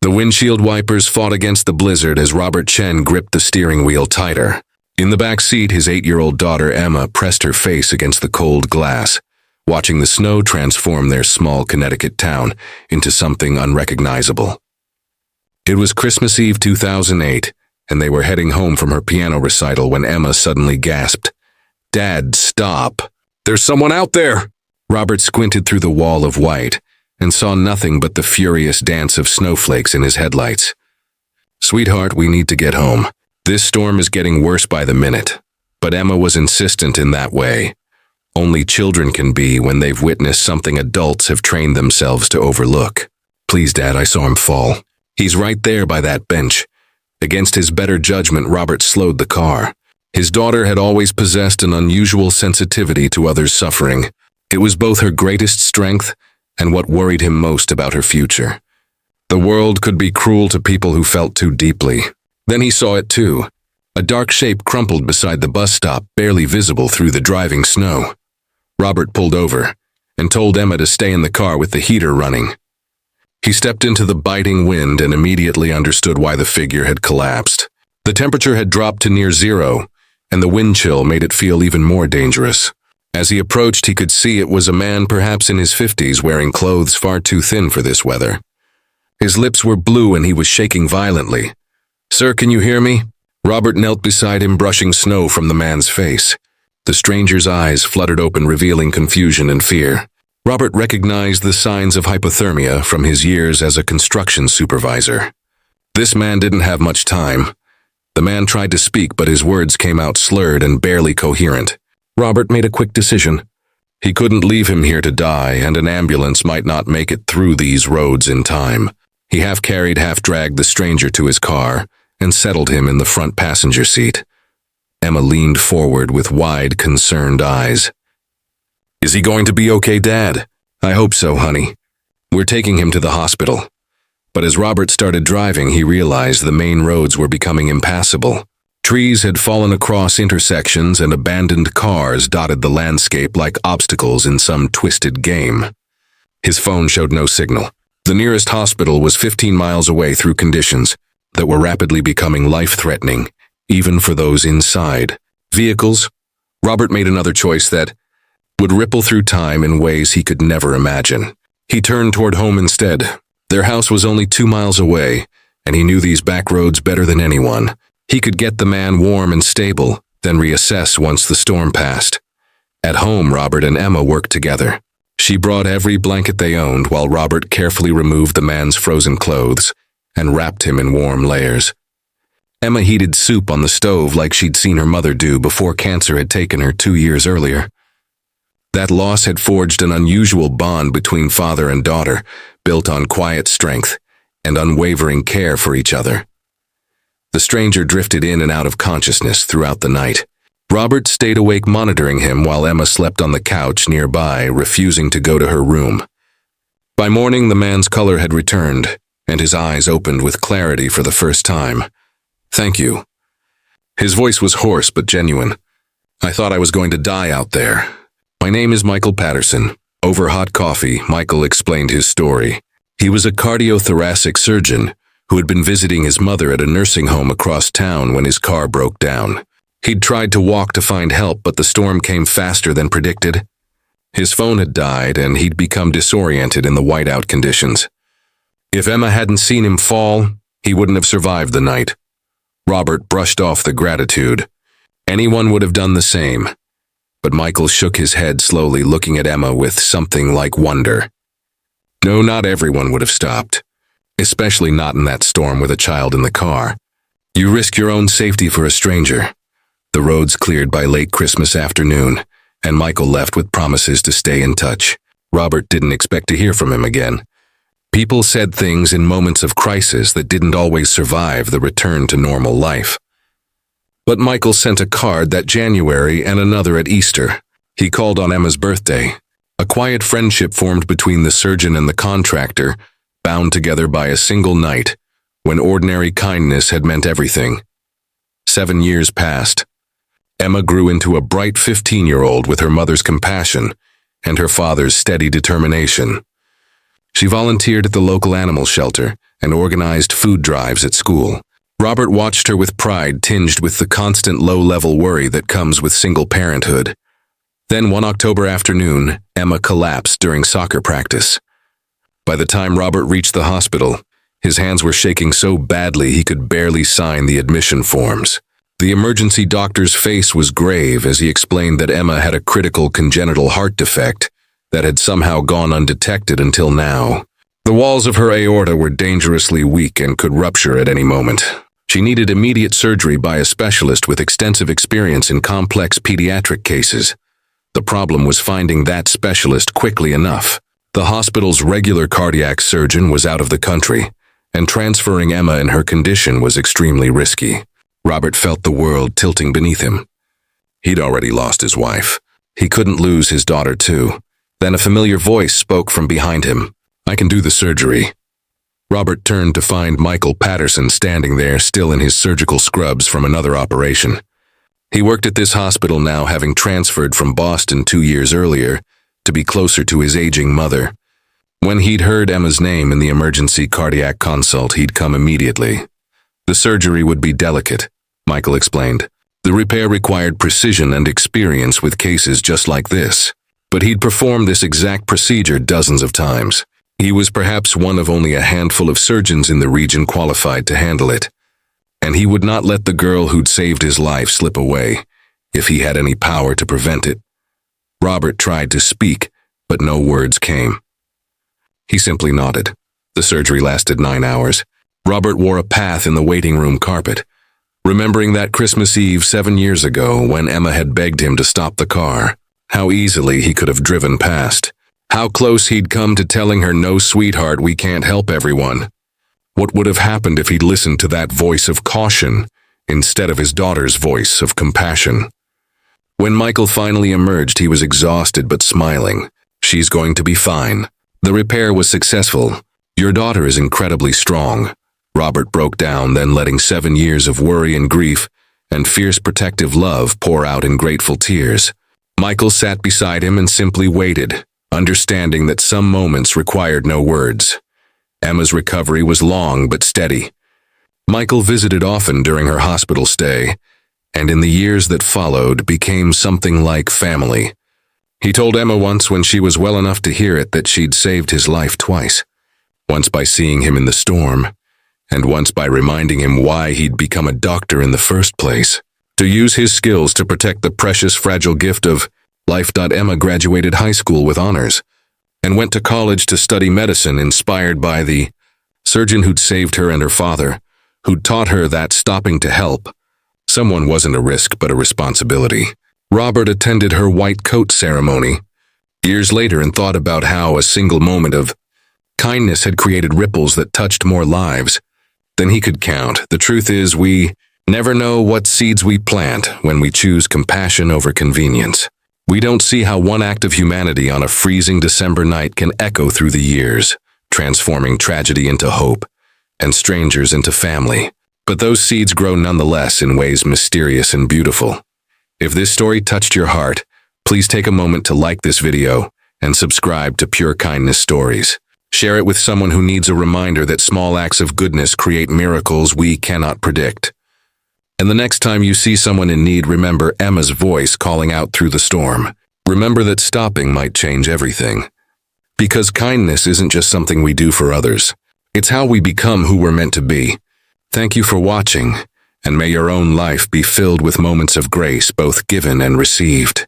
The windshield wipers fought against the blizzard as Robert Chen gripped the steering wheel tighter. In the back seat, his 8-year-old daughter Emma pressed her face against the cold glass, watching the snow transform their small Connecticut town into something unrecognizable. It was Christmas Eve 2008, and they were heading home from her piano recital when Emma suddenly gasped, "Dad, stop! There's someone out there!" Robert squinted through the wall of white and saw nothing but the furious dance of snowflakes in his headlights. "Sweetheart, we need to get home. This storm is getting worse by the minute." But Emma was insistent in that way. Only children can be when they've witnessed something adults have trained themselves to overlook. "Please, Dad, I saw him fall. He's right there by that bench." Against his better judgment, Robert slowed the car. His daughter had always possessed an unusual sensitivity to others' suffering. It was both her greatest strength and what worried him most about her future. The world could be cruel to people who felt too deeply. Then he saw it too. A dark shape crumpled beside the bus stop, barely visible through the driving snow. Robert pulled over and told Emma to stay in the car with the heater running. He stepped into the biting wind and immediately understood why the figure had collapsed. The temperature had dropped to near zero, and the wind chill made it feel even more dangerous. As he approached, he could see it was a man perhaps in his 50s wearing clothes far too thin for this weather. His lips were blue and he was shaking violently. "Sir, can you hear me?" Robert knelt beside him, brushing snow from the man's face. The stranger's eyes fluttered open, revealing confusion and fear. Robert recognized the signs of hypothermia from his years as a construction supervisor. This man didn't have much time. The man tried to speak, but his words came out slurred and barely coherent. Robert made a quick decision. He couldn't leave him here to die, and an ambulance might not make it through these roads in time. He half-carried, half-dragged the stranger to his car and settled him in the front passenger seat. Emma leaned forward with wide, concerned eyes. "Is he going to be okay, Dad?" "I hope so, honey. We're taking him to the hospital." But as Robert started driving, he realized the main roads were becoming impassable. Trees had fallen across intersections and abandoned cars dotted the landscape like obstacles in some twisted game. His phone showed no signal. The nearest hospital was 15 miles away through conditions that were rapidly becoming life-threatening, even for those inside. Vehicles? Robert made another choice that would ripple through time in ways he could never imagine. He turned toward home instead. Their house was only 2 miles away, and he knew these back roads better than anyone. He could get the man warm and stable, then reassess once the storm passed. At home, Robert and Emma worked together. She brought every blanket they owned while Robert carefully removed the man's frozen clothes and wrapped him in warm layers. Emma heated soup on the stove like she'd seen her mother do before cancer had taken her 2 years earlier. That loss had forged an unusual bond between father and daughter, built on quiet strength and unwavering care for each other. The stranger drifted in and out of consciousness throughout the night. Robert stayed awake monitoring him while Emma slept on the couch nearby, refusing to go to her room. By morning, the man's color had returned, and his eyes opened with clarity for the first time. "Thank you." His voice was hoarse but genuine. "I thought I was going to die out there. My name is Michael Patterson." Over hot coffee, Michael explained his story. He was a cardiothoracic surgeon who had been visiting his mother at a nursing home across town when his car broke down. He'd tried to walk to find help, but the storm came faster than predicted. His phone had died, and he'd become disoriented in the whiteout conditions. If Emma hadn't seen him fall, he wouldn't have survived the night. Robert brushed off the gratitude. Anyone would have done the same. But Michael shook his head slowly, looking at Emma with something like wonder. No, not everyone would have stopped, especially not in that storm with a child in the car. You risk your own safety for a stranger. The roads cleared by late Christmas afternoon, and Michael left with promises to stay in touch. Robert didn't expect to hear from him again. People said things in moments of crisis that didn't always survive the return to normal life. But Michael sent a card that January and another at Easter. He called on Emma's birthday. A quiet friendship formed between the surgeon and the contractor, bound together by a single night, when ordinary kindness had meant everything. 7 years passed. Emma grew into a bright 15-year-old with her mother's compassion and her father's steady determination. She volunteered at the local animal shelter, and organized food drives at school. Robert watched her with pride tinged with the constant low-level worry that comes with single parenthood. Then one October afternoon, Emma collapsed during soccer practice. By the time Robert reached the hospital, his hands were shaking so badly he could barely sign the admission forms. The emergency doctor's face was grave as he explained that Emma had a critical congenital heart defect that had somehow gone undetected until now. The walls of her aorta were dangerously weak and could rupture at any moment. She needed immediate surgery by a specialist with extensive experience in complex pediatric cases. The problem was finding that specialist quickly enough. The hospital's regular cardiac surgeon was out of the country, and transferring Emma in her condition was extremely risky. Robert felt the world tilting beneath him. He'd already lost his wife. He couldn't lose his daughter too. Then a familiar voice spoke from behind him. "I can do the surgery." Robert turned to find Michael Patterson standing there, still in his surgical scrubs from another operation. He worked at this hospital now, having transferred from Boston 2 years earlier to be closer to his aging mother. When he'd heard Emma's name in the emergency cardiac consult, he'd come immediately. The surgery would be delicate, Michael explained. The repair required precision and experience with cases just like this. But he'd performed this exact procedure dozens of times. He was perhaps one of only a handful of surgeons in the region qualified to handle it. And he would not let the girl who'd saved his life slip away, if he had any power to prevent it. Robert tried to speak, but no words came. He simply nodded. The surgery lasted 9 hours. Robert wore a path in the waiting room carpet, remembering that Christmas Eve 7 years ago when Emma had begged him to stop the car. How easily he could have driven past. How close he'd come to telling her, "No, sweetheart, we can't help everyone." What would have happened if he'd listened to that voice of caution instead of his daughter's voice of compassion? When Michael finally emerged, he was exhausted but smiling. "She's going to be fine. The repair was successful. Your daughter is incredibly strong." Robert broke down, then letting 7 years of worry and grief and fierce protective love pour out in grateful tears. Michael sat beside him and simply waited, understanding that some moments required no words. Emma's recovery was long but steady. Michael visited often during her hospital stay, and in the years that followed became something like family. He told Emma once, when she was well enough to hear it, that she'd saved his life twice. Once by seeing him in the storm, and once by reminding him why he'd become a doctor in the first place. To use his skills to protect the precious, fragile gift of life. Emma graduated high school with honors and went to college to study medicine, inspired by the surgeon who'd saved her and her father, who'd taught her that stopping to help someone wasn't a risk but a responsibility. Robert attended her white coat ceremony years later and thought about how a single moment of kindness had created ripples that touched more lives than he could count. The truth is, we never know what seeds we plant when we choose compassion over convenience. We don't see how one act of humanity on a freezing December night can echo through the years, transforming tragedy into hope and strangers into family. But those seeds grow nonetheless in ways mysterious and beautiful. If this story touched your heart, please take a moment to like this video and subscribe to Pure Kindness Stories. Share it with someone who needs a reminder that small acts of goodness create miracles we cannot predict. And the next time you see someone in need, remember Emma's voice calling out through the storm. Remember that stopping might change everything. Because kindness isn't just something we do for others. It's how we become who we're meant to be. Thank you for watching, and may your own life be filled with moments of grace, both given and received.